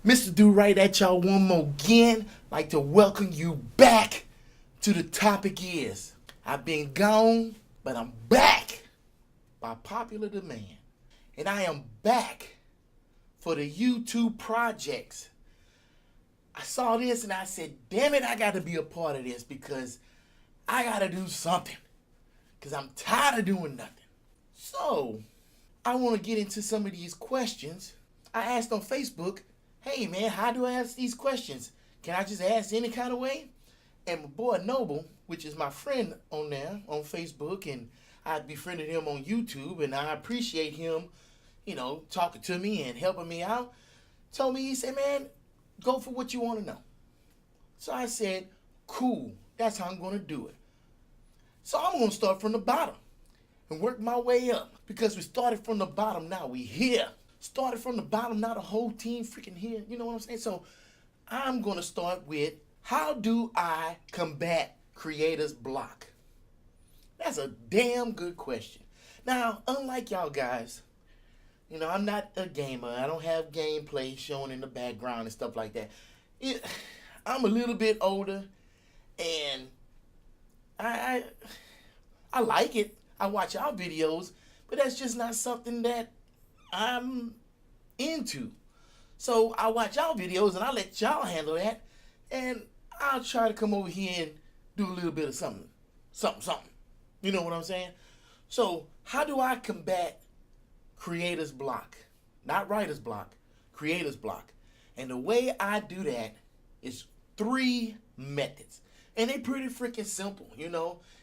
Mr. Do Right at y'all one more again. Like to welcome you back to the topic is. I've been gone, but I'm back by popular demand. And I am back for the YouTube projects. I saw this and I said, damn it, I got to be a part of this because I got to do something. Because I'm tired of doing nothing. So, I want to get into some of these questions. I asked on Facebook, hey man, how do I ask these questions? Can I just ask any kind of way? And my boy Noble, which is my friend on there on Facebook, and I befriended him on YouTube, and I appreciate him, talking to me and helping me out, told me, he said, man, go for what you want to know. So I said, cool, that's how I'm going to do it. So I'm going to start from the bottom and work my way up because we started from the bottom, now we here. Started from the bottom, now the whole team freaking here. You know what I'm saying? So I'm going to start with, how do I combat creator's block? That's a damn good question. Now, unlike y'all guys, I'm not a gamer. I don't have gameplay shown in the background and stuff like that. I'm a little bit older, and I like it. I watch y'all videos, but that's just not something that I'm into. So I watch y'all videos and I let y'all handle that, and I'll try to come over here and do a little bit of something. You know what I'm saying? So how do I combat creator's block? Not writer's block, creator's block. And the way I do that is 3 methods. And they pretty freaking simple,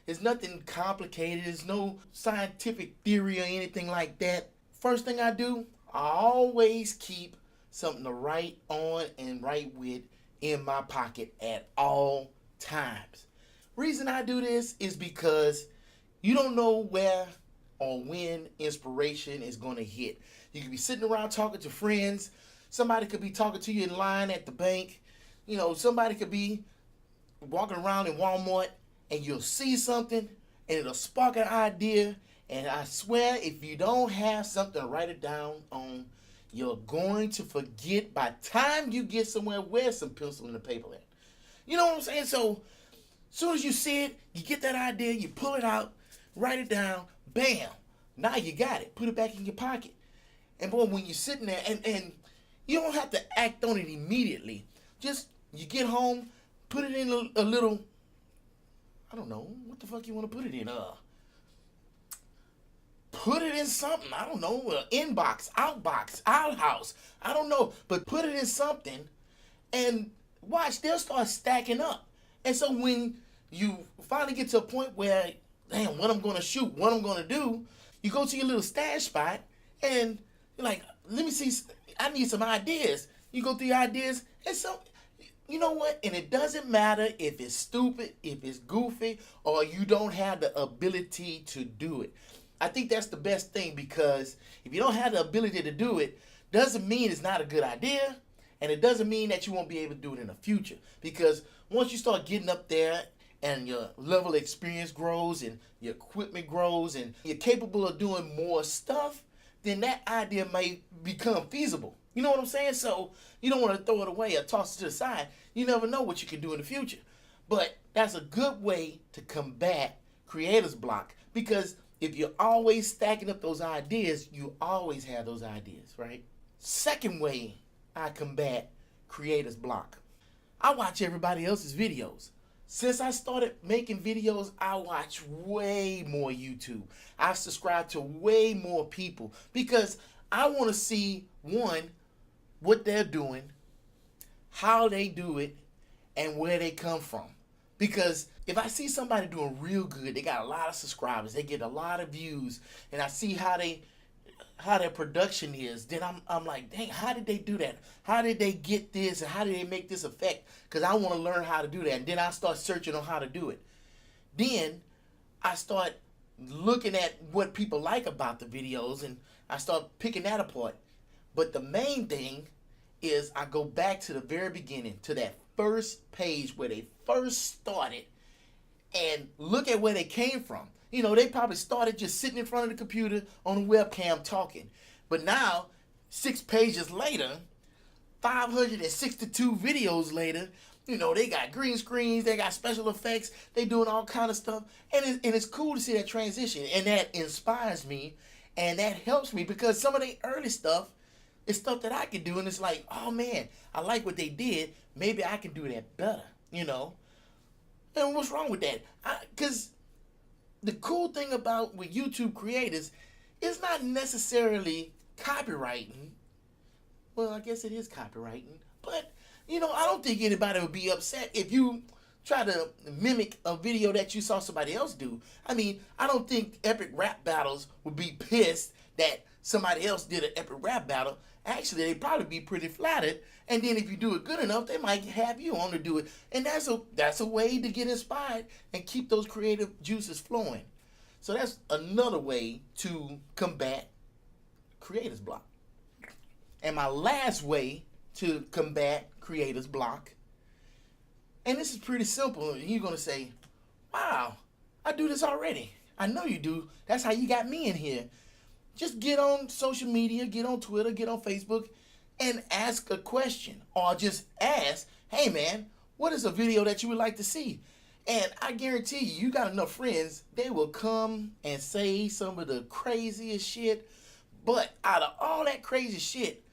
It's nothing complicated. There's no scientific theory or anything like that. First thing I do, I always keep something to write on and write with in my pocket at all times. Reason I do this is because you don't know where or when inspiration is going to hit. You could be sitting around talking to friends. Somebody could be talking to you in line at the bank. Somebody could be walking around in Walmart and you'll see something and it'll spark an idea. And I swear, if you don't have something to write it down on, you're going to forget by the time you get somewhere where some pencil and a paper at. You know what I'm saying? So, as soon as you see it, you get that idea, you pull it out, write it down, bam. Now you got it. Put it back in your pocket. And boy, when you're sitting there, and you don't have to act on it immediately. Just, you get home, put it in a little, I don't know, what the fuck you want to put it in? Put it in something, I don't know, inbox, outbox, outhouse, I don't know, but put it in something and watch, they'll start stacking up. And so when you finally get to a point where, damn, what I'm going to shoot, what I'm going to do, you go to your little stash spot and you're like, let me see, I need some ideas. You go through your ideas and so, you know what? And it doesn't matter if it's stupid, if it's goofy, or you don't have the ability to do it. I think that's the best thing, because if you don't have the ability to do it, doesn't mean it's not a good idea, and it doesn't mean that you won't be able to do it in the future. Because once you start getting up there and your level of experience grows and your equipment grows and you're capable of doing more stuff, then that idea may become feasible. You know what I'm saying? So you don't want to throw it away or toss it to the side. You never know what you can do in the future. But that's a good way to combat creator's block, because if you're always stacking up those ideas, you always have those ideas, right? Second way I combat creator's block, I watch everybody else's videos. Since I started making videos, I watch way more YouTube. I subscribe to way more people because I want to see, one, what they're doing, how they do it, and where they come from. Because if I see somebody doing real good, they got a lot of subscribers, they get a lot of views, and I see how their production is, then I'm like, dang, how did they do that? How did they get this, and how did they make this effect? Because I want to learn how to do that. And then I start searching on how to do it. Then I start looking at what people like about the videos, and I start picking that apart. But the main thing is I go back to the very beginning, to that first page where they first started, and look at where they came from. They probably started just sitting in front of the computer on a webcam talking. But now, 6 pages later, 562 videos later, they got green screens, they got special effects, they doing all kind of stuff. And it's cool to see that transition. And that inspires me. And that helps me because some of the early stuff is stuff that I can do. And it's like, oh man, I like what they did. Maybe I can do that better, And what's wrong with that? Because the cool thing about with YouTube creators is not necessarily copywriting. Well, I guess it is copywriting. But, I don't think anybody would be upset if you try to mimic a video that you saw somebody else do. I mean, I don't think epic rap battles would be pissed that somebody else did an epic rap battle. Actually, they'd probably be pretty flattered. And then if you do it good enough, they might have you on to do it. And that's a way to get inspired and keep those creative juices flowing. So that's another way to combat creator's block. And my last way to combat creator's block, and this is pretty simple. You're going to say, wow, I do this already. I know you do. That's how you got me in here. Just get on social media, get on Twitter, get on Facebook, and ask a question. Or just ask, hey man, what is a video that you would like to see? And I guarantee you got enough friends, they will come and say some of the craziest shit. But out of all that crazy shit,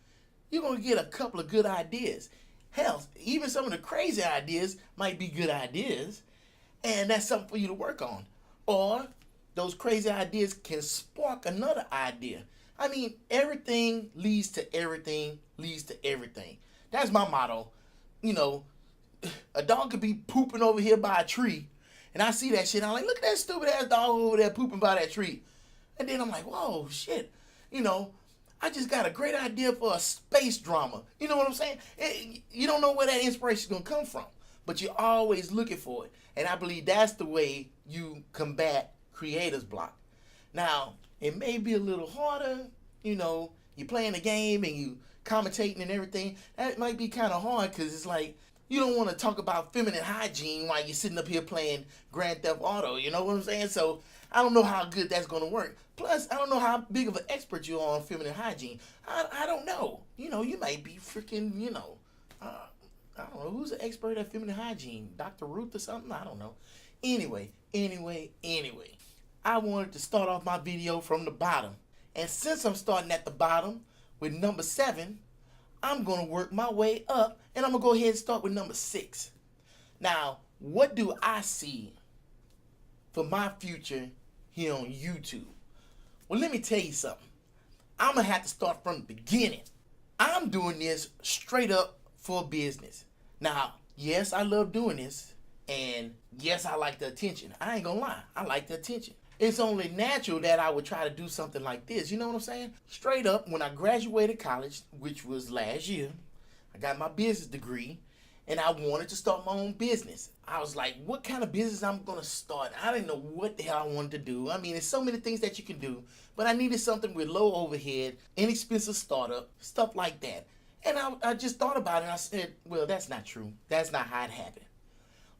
you're going to get a couple of good ideas. Hell, even some of the crazy ideas might be good ideas. And that's something for you to work on. Or those crazy ideas can spark another idea. I mean, everything leads to everything, leads to everything. That's my motto. A dog could be pooping over here by a tree, and I see that shit. I'm like, look at that stupid ass dog over there pooping by that tree. And then I'm like, whoa, shit. I just got a great idea for a space drama. You know what I'm saying? You don't know where that inspiration is going to come from, but you're always looking for it. And I believe that's the way you combat creator's block. Now, it may be a little harder. You're playing the game and you commentating and everything. That might be kind of hard because it's like, you don't want to talk about feminine hygiene while you're sitting up here playing Grand Theft Auto. You know what I'm saying? So I don't know how good that's going to work. Plus, I don't know how big of an expert you are on feminine hygiene. I don't know. You might be freaking, I don't know. Who's an expert at feminine hygiene? Dr. Ruth or something? I don't know. Anyway. I wanted to start off my video from the bottom. And since I'm starting at the bottom with number 7, I'm going to work my way up, and I'm going to go ahead and start with number 6. Now, what do I see for my future here on YouTube? Well, let me tell you something. I'm going to have to start from the beginning. I'm doing this straight up for business. Now, yes, I love doing this, and yes, I like the attention. I ain't going to lie. I like the attention. It's only natural that I would try to do something like this. You know what I'm saying? Straight up, when I graduated college, which was last year, I got my business degree, and I wanted to start my own business. I was like, what kind of business I'm going to start? I didn't know what the hell I wanted to do. I mean, there's so many things that you can do, but I needed something with low overhead, inexpensive startup, stuff like that. And I just thought about it, and I said, well, that's not true. That's not how it happened.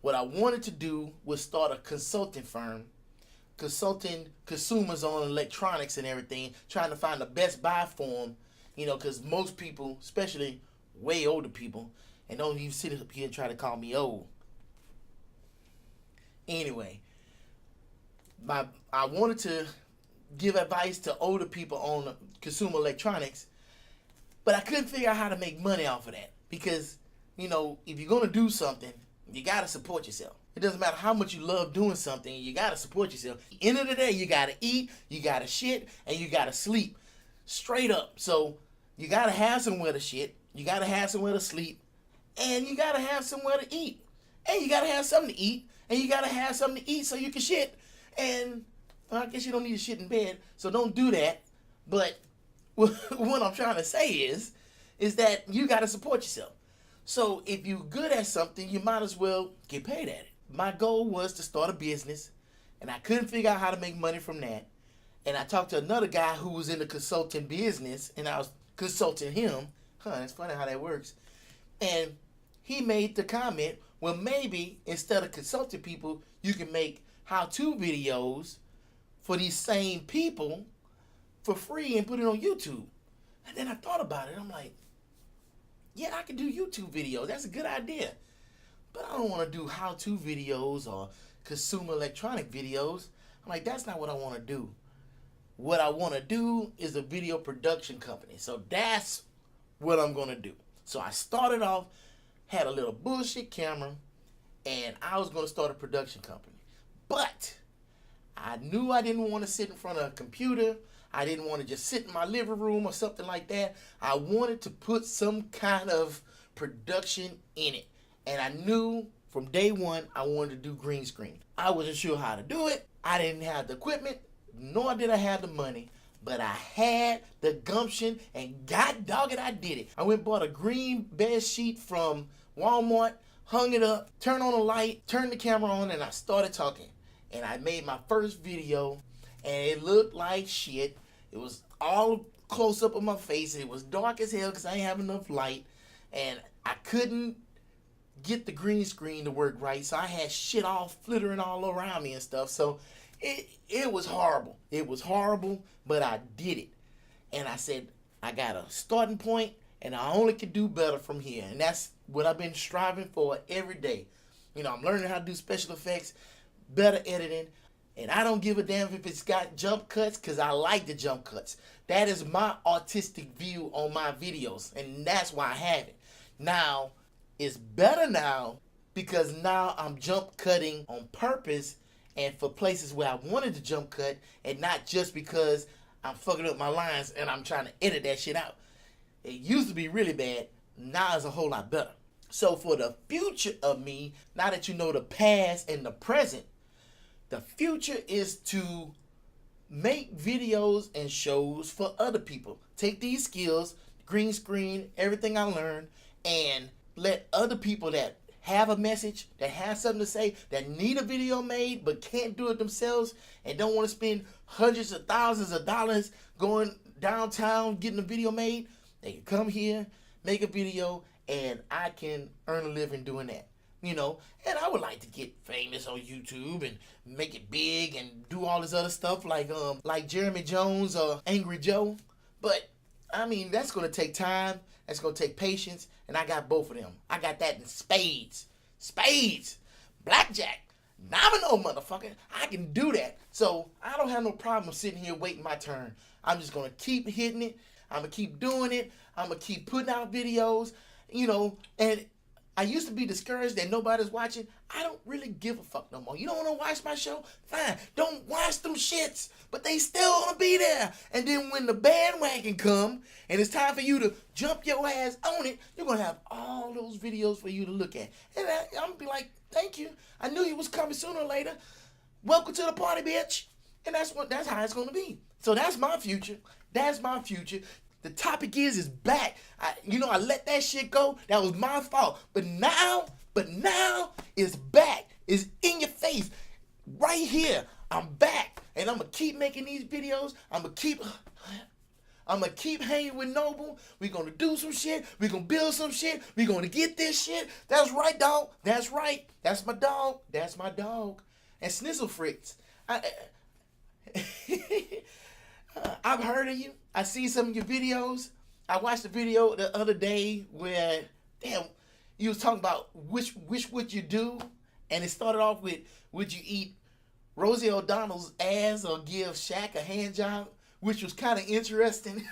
What I wanted to do was start a consulting firm, consulting consumers on electronics and everything, trying to find the best buy for them, because most people, especially way older people, and don't even sit up here and try to call me old. Anyway, I wanted to give advice to older people on consumer electronics, but I couldn't figure out how to make money off of that because, if you're going to do something, you got to support yourself. It doesn't matter how much you love doing something, you got to support yourself. At the end of the day, you got to eat, you got to shit, and you got to sleep. Straight up. So you got to have somewhere to shit, you got to have somewhere to sleep, and you got to have somewhere to eat. And you got to have something to eat, and you got to have something to eat so you can shit. And well, I guess you don't need to shit in bed, so don't do that. But what I'm trying to say is that you got to support yourself. So if you're good at something, you might as well get paid at it. My goal was to start a business, and I couldn't figure out how to make money from that. And I talked to another guy who was in the consulting business, and I was consulting him. It's funny how that works. And he made the comment, well, maybe instead of consulting people, you can make how-to videos for these same people for free and put it on YouTube. And then I thought about it. I'm like, yeah, I can do YouTube videos. That's a good idea. But I don't want to do how-to videos or consumer electronic videos. I'm like, that's not what I want to do. What I want to do is a video production company. So that's what I'm going to do. So I started off, had a little bullshit camera, and I was going to start a production company. But I knew I didn't want to sit in front of a computer. I didn't want to just sit in my living room or something like that. I wanted to put some kind of production in it. And I knew from day one I wanted to do green screen. I wasn't sure how to do it. I didn't have the equipment, nor did I have the money. But I had the gumption, and god dog it, I did it. I went and bought a green bed sheet from Walmart, hung it up, turned on the light, turned the camera on, and I started talking. And I made my first video, and it looked like shit. It was all close up of my face. It was dark as hell because I didn't have enough light, and I couldn't get the green screen to work right, so I had shit all flittering all around me and stuff. So it was horrible. It was horrible, but I did it. And I said, I got a starting point, and I only can do better from here. And that's what I've been striving for every day. You know, I'm learning how to do special effects, better editing, and I don't give a damn if it's got jump cuts, because I like the jump cuts. That is my artistic view on my videos, and that's why I have it. Now, it's better now because now I'm jump cutting on purpose and for places where I wanted to jump cut, and not just because I'm fucking up my lines and I'm trying to edit that shit out. It used to be really bad. Now it's a whole lot better. So for the future of me, now that you know the past and the present, the future is to make videos and shows for other people. Take these skills, green screen, everything I learned, and let other people that have a message, that have something to say, that need a video made but can't do it themselves and don't want to spend hundreds of thousands of dollars going downtown getting a video made, they can come here, make a video, and I can earn a living doing that. You know, and I would like to get famous on YouTube and make it big and do all this other stuff like Jeremy Jones or Angry Joe. But I mean, that's gonna take time. That's gonna take patience, and I got both of them. I got that in spades, blackjack, domino, motherfucker. I can do that. So I don't have no problem sitting here waiting my turn. I'm just gonna keep hitting it. I'm gonna keep doing it. I'm gonna keep putting out videos. You know, and I used to be discouraged that nobody's watching. I don't really give a fuck no more. You don't want to watch my show? Fine. Don't watch them shits. But they still going to be there. And then when the bandwagon come and it's time for you to jump your ass on it, you're going to have all those videos for you to look at. And I'm going to be like, thank you. I knew you was coming sooner or later. Welcome to the party, bitch. And that's how it's going to be. So that's my future. That's my future. The topic is back. I let that shit go. That was my fault. But now it's back. It's in your face. Right here. I'm back. And I'm going to keep making these videos. I'm going to keep hanging with Noble. We're going to do some shit. We're going to build some shit. We're going to get this shit. That's right, dog. That's right. That's my dog. That's my dog. And Snizzle Fritz. I've heard of you. I see some of your videos. I watched a video the other day where, you was talking about which would you do, and it started off with, would you eat Rosie O'Donnell's ass or give Shaq a hand job, which was kind of interesting.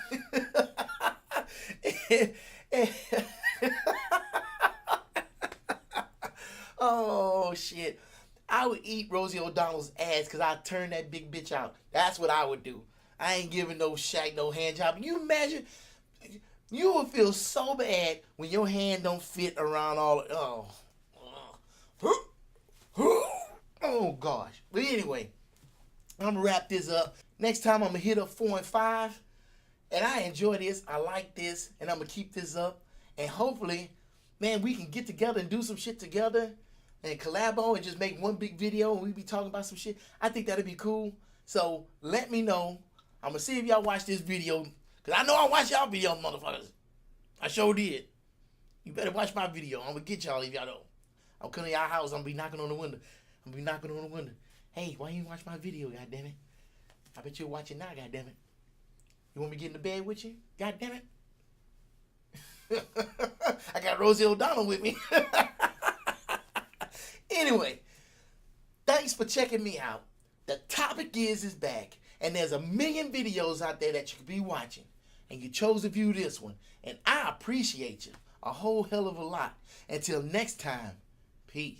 Oh shit! I would eat Rosie O'Donnell's ass because I'd turn that big bitch out. That's what I would do. I ain't giving no Shaq no hand job. You imagine, you would feel so bad when your hand don't fit around all. Oh gosh. But anyway, I'm gonna wrap this up. Next time I'm gonna hit up 4 and 5, and I enjoy this. I like this, and I'm gonna keep this up. And hopefully, man, we can get together and do some shit together and collabo and just make one big video and we be talking about some shit. I think that'd be cool. So let me know. I'm going to see if y'all watch this video. Because I know I watch y'all videos, motherfuckers. I sure did. You better watch my video. I'm going to get y'all if y'all don't. I'm coming to y'all house. I'm going to be knocking on the window. Hey, why you watch my video, goddammit? I bet you'll watch it now, goddammit. You want me to get in the bed with you? Goddammit. got Rosie O'Donnell with me. Anyway, thanks for checking me out. The Topic is back, and there's a million videos out there that you could be watching, and you chose to view this one, and I appreciate you a whole hell of a lot. Until next time, peace.